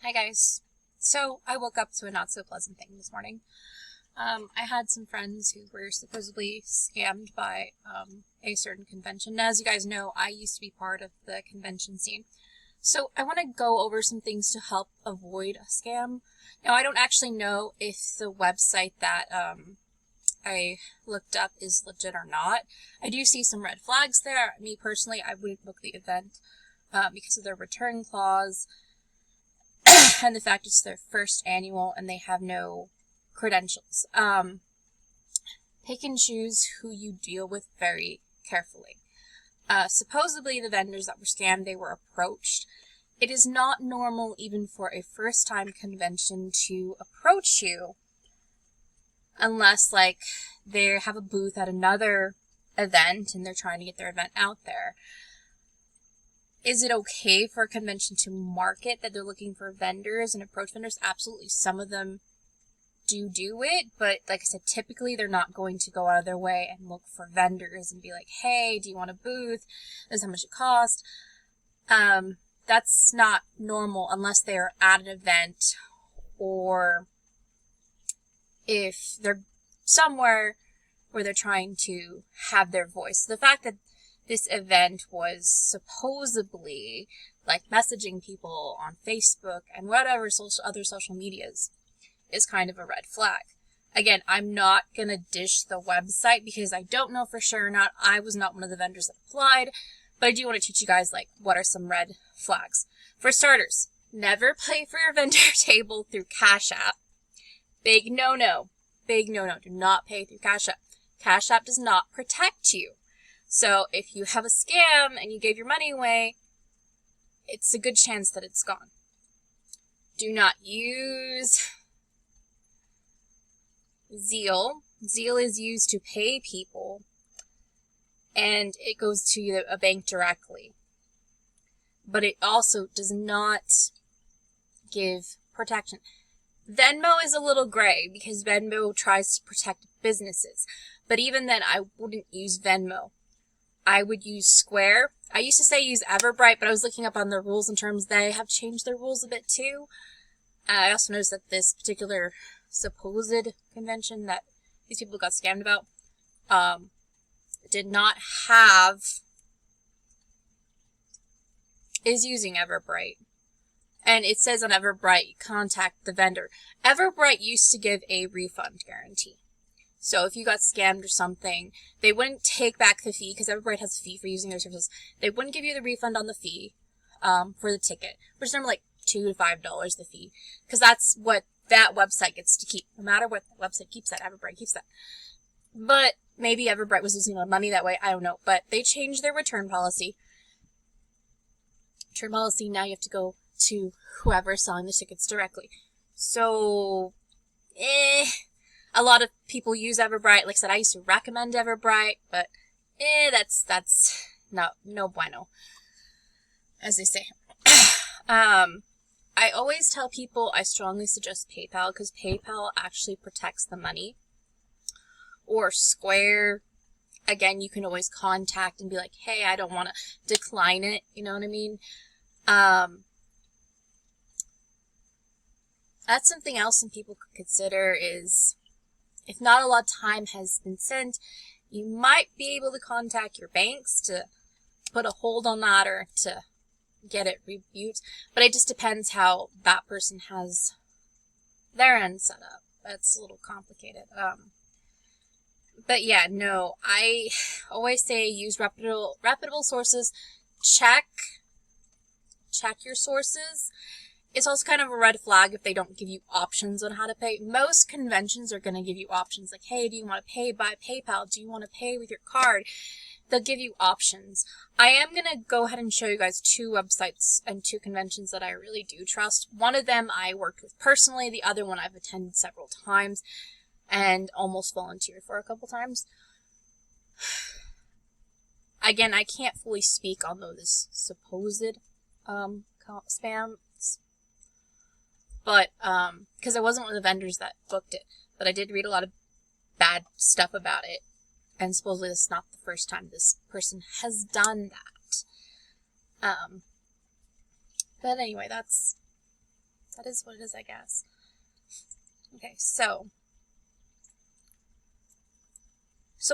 Hi guys. So I woke up to a not so pleasant thing this morning. I had some friends who were supposedly scammed by a certain convention. Now, as you guys know, I used to be part of the convention scene. So I want to go over some things to help avoid a scam. Now, I don't actually know if the website that I looked up is legit or not. I do see some red flags there. Me personally, I wouldn't book the event because of their return clause. And the fact it's their first annual and they have no credentials. Pick and choose who you deal with very carefully. Supposedly the vendors that were scammed, they were approached. It is not normal even for a first-time convention to approach you unless they have a booth at another event and they're trying to get their event out there. Is it okay for a convention to market that they're looking for vendors and approach vendors? Absolutely. Some of them do it, but like I said, typically they're not going to go out of their way and look for vendors and be like, hey, do you want a booth? This is how much it costs. That's not normal unless they're at an event or if they're somewhere where they're trying to have their voice. The fact that this event was supposedly messaging people on Facebook and whatever other social medias is kind of a red flag. Again, I'm not going to dish the website because I don't know for sure or not. I was not one of the vendors that applied, but I do want to teach you guys what are some red flags. For starters, never pay for your vendor table through Cash App. Big no-no. Big no-no. Do not pay through Cash App. Cash App does not protect you. So if you have a scam and you gave your money away, it's a good chance that it's gone. Do not use Zeal. Zeal is used to pay people, and it goes to a bank directly. But it also does not give protection. Venmo is a little gray because Venmo tries to protect businesses. But even then, I wouldn't use Venmo. I would use Square. I used to say use Everbright, but I was looking up on their rules and terms. They have changed their rules a bit too. I also noticed that this particular supposed convention that these people got scammed about did not have, is using Everbright. And it says on Everbright, contact the vendor. Everbright used to give a refund guarantee. So if you got scammed or something, they wouldn't take back the fee because Everbright has a fee for using their services. They wouldn't give you the refund on the fee for the ticket, which is normally $2 to $5 the fee, because that's what that website gets to keep. No matter what the website keeps that, Everbright keeps that. But maybe Everbright was losing a lot of money that way. I don't know. But they changed their return policy. Now you have to go to whoever's selling the tickets directly. So, a lot of people use Everbright. Like I said, I used to recommend Everbright, but that's no bueno, as they say. I always tell people I strongly suggest PayPal because PayPal actually protects the money. Or Square. Again, you can always contact and be like, hey, I don't want to decline it. You know what I mean? That's something else some people could consider is, if not a lot of time has been sent, you might be able to contact your banks to put a hold on that or to get it rebuked. But it just depends how that person has their end set up. That's a little complicated. But yeah, no, I always say use reputable sources. Check your sources. It's also kind of a red flag if they don't give you options on how to pay. Most conventions are going to give you options like, hey, do you want to pay by PayPal? Do you want to pay with your card? They'll give you options. I am going to go ahead and show you guys 2 websites and 2 conventions that I really do trust. One of them I worked with personally. The other one I've attended several times and almost volunteered for a couple times. Again, I can't fully speak on those supposed spam, but because I wasn't one of the vendors that booked it, but I did read a lot of bad stuff about it, and supposedly this is not the first time this person has done that. But anyway, that's That is what it is, I guess. Okay, so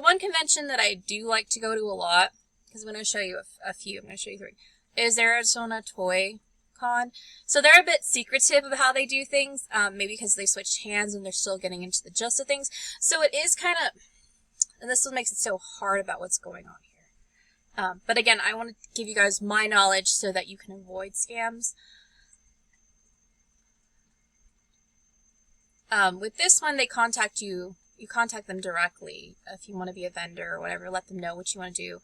one convention that I do like to go to a lot, because I'm going to show you a few, I'm going to show you 3, is Arizona Toy Con. So they're a bit secretive of how they do things, maybe because they switched hands and they're still getting into the gist of things. So it is kind of, and this is what makes it so hard about what's going on here. But again, I want to give you guys my knowledge so that you can avoid scams. With this one, they contact you. You contact them directly if you want to be a vendor or whatever. Let them know what you want to do.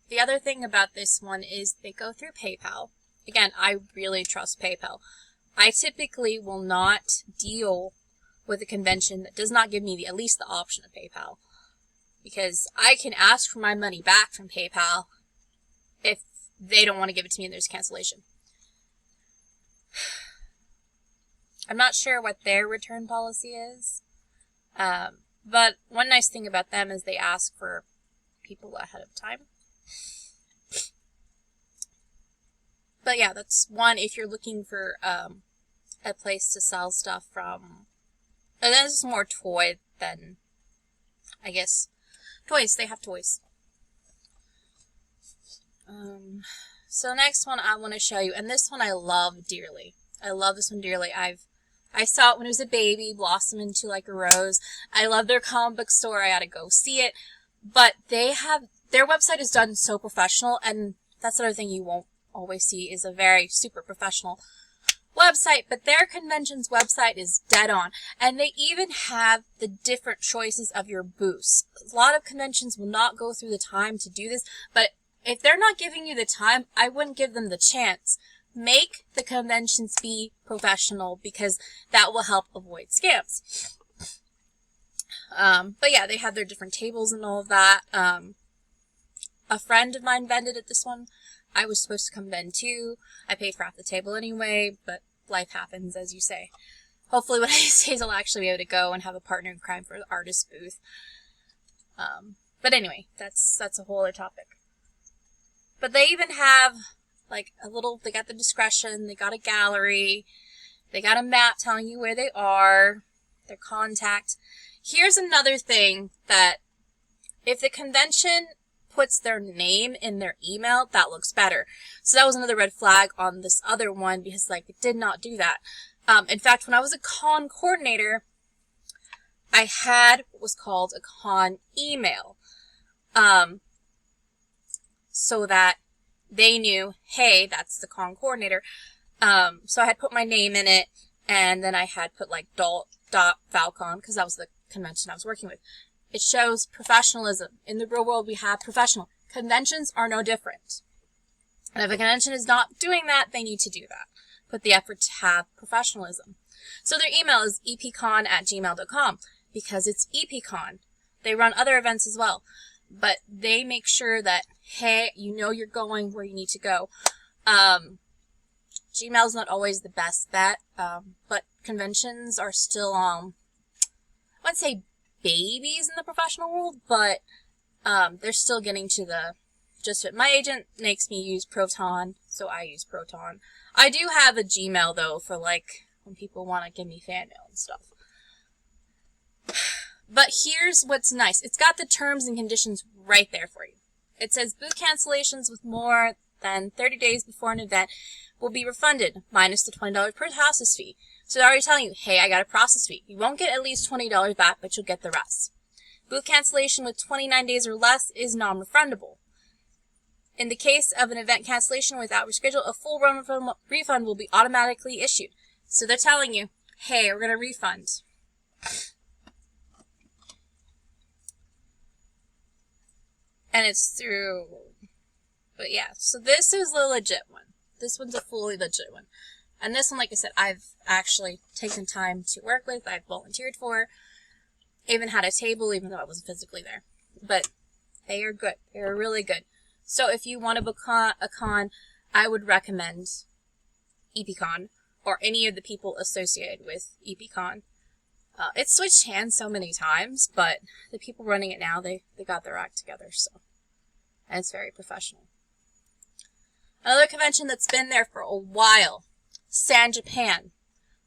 The other thing about this one is they go through PayPal. Again, I really trust PayPal. I typically will not deal with a convention that does not give me at least the option of PayPal, because I can ask for my money back from PayPal if they don't want to give it to me and there's cancellation. I'm not sure what their return policy is, but one nice thing about them is they ask for people ahead of time. But yeah, that's one if you're looking for a place to sell stuff from. And this is more toy than, I guess, toys. They have toys. So next one I want to show you, and this one I love dearly. I love this one dearly. I saw it when it was a baby, blossom into like a rose. I love their comic book store. I gotta go see it. But their website is done so professional, and that's another thing you won't always see is a very super professional website, but their convention's website is dead on, and they even have the different choices of your booths. A lot of conventions will not go through the time to do this, but if they're not giving you the time, I wouldn't give them the chance. Make the conventions be professional, because that will help avoid scams. But yeah, they have their different tables and all of that. A friend of mine vended at this one. I was supposed to come vend too. I paid for half the table anyway, but life happens, as you say. Hopefully one of these days I'll actually be able to go and have a partner in crime for the artist booth. But anyway, that's a whole other topic. But they even have like they got the discretion, they got a gallery, they got a map telling you where they are, their contact. Here's another thing that if the convention puts their name in their email, that looks better. So that was another red flag on this other one, because like it did not do that. In fact, when I was a con coordinator, I had what was called a con email. So that they knew, hey, that's the con coordinator. So I had put my name in it, and then I had put like .falcon, because that was the convention I was working with. It shows professionalism. In the real world, we have professional. Conventions are no different. And if a convention is not doing that, they need to do that. Put the effort to have professionalism. So their email is epcon@gmail.com, because it's epcon. They run other events as well, but they make sure that, hey, you know you're going where you need to go. Gmail's not always the best bet, but conventions are still, I wouldn't say babies in the professional world, but they're still getting to the gist of it. My agent makes me use Proton, so I use Proton. I do have a Gmail, though, for like when people want to give me fan mail and stuff. But here's what's nice. It's got the terms and conditions right there for you. It says booth cancellations with more than 30 days before an event will be refunded, minus the $20 per process fee. So they're already telling you, hey, I got a process fee. You won't get at least $20 back, but you'll get the rest. Booth cancellation with 29 days or less is non-refundable. In the case of an event cancellation without reschedule, a full refund will be automatically issued. So they're telling you, hey, we're going to refund. And it's through, but yeah, so this is the legit one. This one's a fully legit one. And this one, like I said, I've actually taken time to work with. I've volunteered for. Even had a table, even though I wasn't physically there. But they are good. They are really good. So if you want to book a con, I would recommend EPCon or any of the people associated with EPCon. It's switched hands so many times, but the people running it now, they got their act together, so. And it's very professional. Another convention that's been there for a while, San Japan.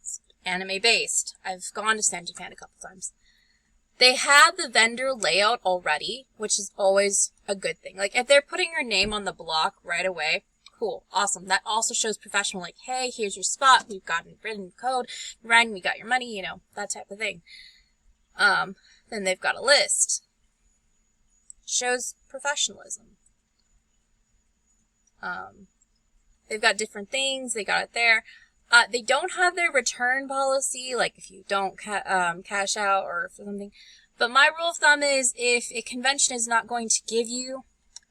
It's anime based. I've gone to San Japan a couple times. They have the vendor layout already, which is always a good thing. Like, if they're putting your name on the block right away, cool, awesome. That also shows professional, like, hey, here's your spot, we've got a written code, rang, we got your money, you know, that type of thing. Then they've got a list. Shows professionalism. They've got different things, they got it there. They don't have their return policy, like if you don't cash out or something. But my rule of thumb is if a convention is not going to give you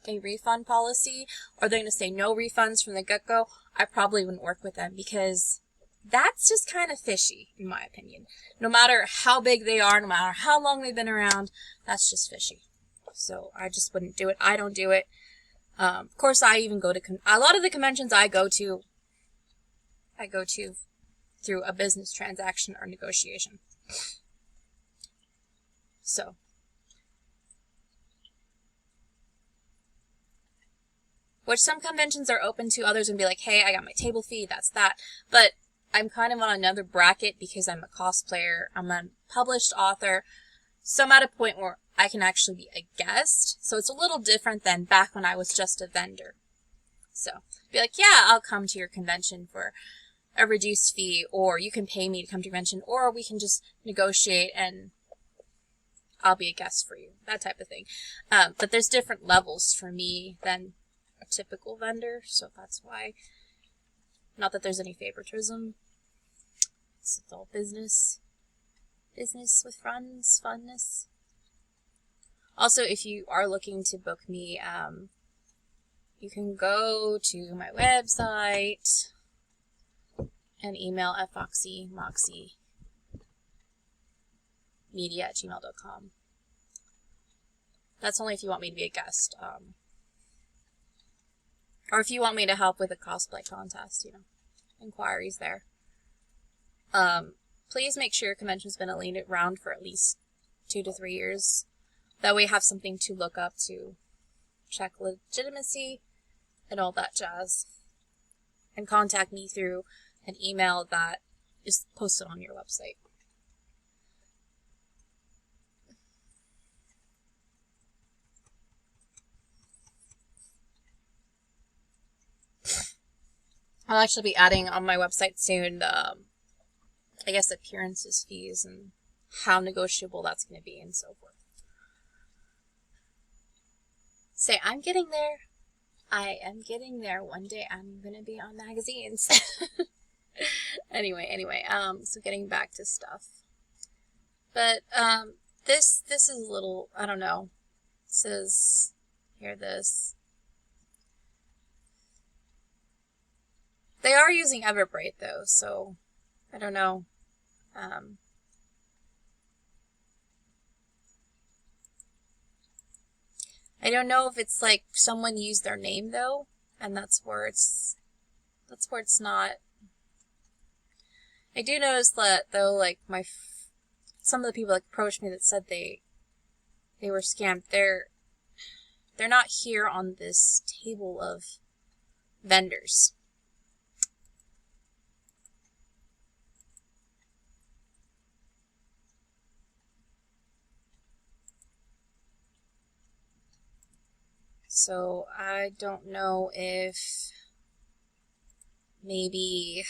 a refund policy, or they're going to say no refunds from the get-go, I probably wouldn't work with them, because that's just kind of fishy, in my opinion. No matter how big they are, no matter how long they've been around, that's just fishy. So I just wouldn't do it. I don't do it. Of course, I even go to a lot of the conventions I go to through a business transaction or negotiation. So, which some conventions are open to, others would be like, hey, I got my table fee, that's that. But I'm kind of on another bracket because I'm a cosplayer, I'm a published author, so I'm at a point where I can actually be a guest. So it's a little different than back when I was just a vendor. So, be like, yeah, I'll come to your convention for a reduced fee, or you can pay me to come to your convention, or we can just negotiate and I'll be a guest for you, that type of thing. But there's different levels for me than a typical vendor, so that's why. Not that there's any favoritism. It's all business. Business with friends, funness. Also, if you are looking to book me, you can go to my website and email at foxymoxymedia@gmail.com. That's only if you want me to be a guest. Or if you want me to help with a cosplay contest, you know, inquiries there. Please make sure your convention's been around for at least 2 to 3 years. That way you have something to look up to check legitimacy and all that jazz. And contact me through an email that is posted on your website. I'll actually be adding on my website soon, I guess, appearances fees and how negotiable that's going to be and so forth. Say, I'm getting there. I am getting there. One day I'm going to be on magazines. Anyway, so getting back to stuff. But, this is a little, I don't know. It says, here, this. They are using Everbright, though, so I don't know. I don't know if it's like someone used their name, though, and that's where it's not. I do notice that, though, like, some of the people that approached me that said they were scammed, they're not here on this table of vendors. So I don't know if maybe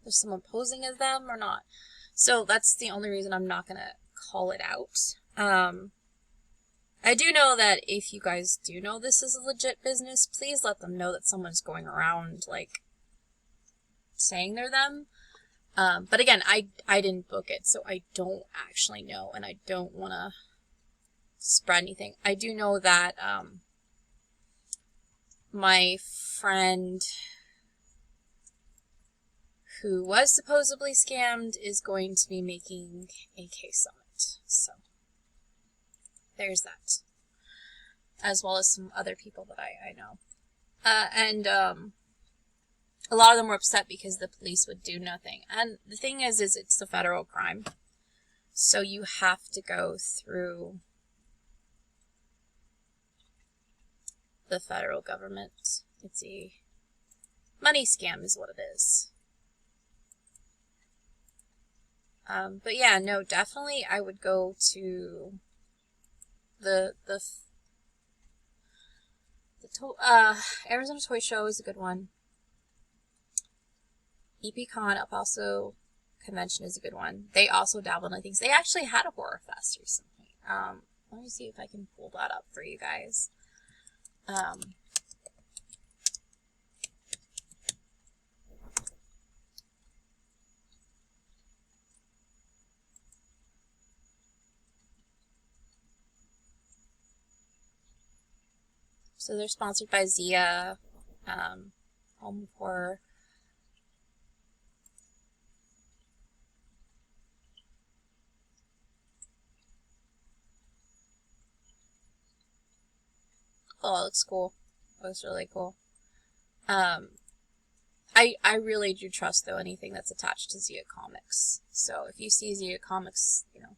there's someone posing as them or not. So that's the only reason I'm not going to call it out. I do know that if you guys do know this is a legit business, please let them know that someone's going around, like, saying they're them. But again, I didn't book it, so I don't actually know, and I don't want to spread anything. I do know that my friend who was supposedly scammed is going to be making a case on it. So there's that. As well as some other people that I know. And a lot of them were upset because the police would do nothing. And the thing is it's a federal crime. So you have to go through the federal government It's a money scam is what it is. But yeah, no, definitely I would go to the Arizona Toy Show is a good one. EPCon Up Also Convention is a good one. They also dabble in other things. They actually had a horror fest recently. Let me see if I can pull that up for you guys. So they're sponsored by Zia, Home of Horror. Oh, it looks cool. It looks really cool. I really do trust, though, anything that's attached to Zia Comics. So if you see Zia Comics, you know,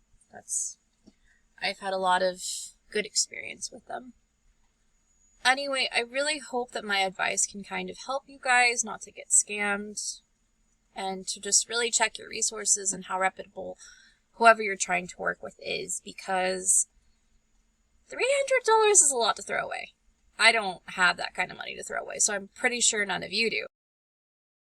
I've had a lot of good experience with them. Anyway, I really hope that my advice can kind of help you guys not to get scammed and to just really check your resources and how reputable whoever you're trying to work with is, because $300 is a lot to throw away. I don't have that kind of money to throw away, so I'm pretty sure none of you do.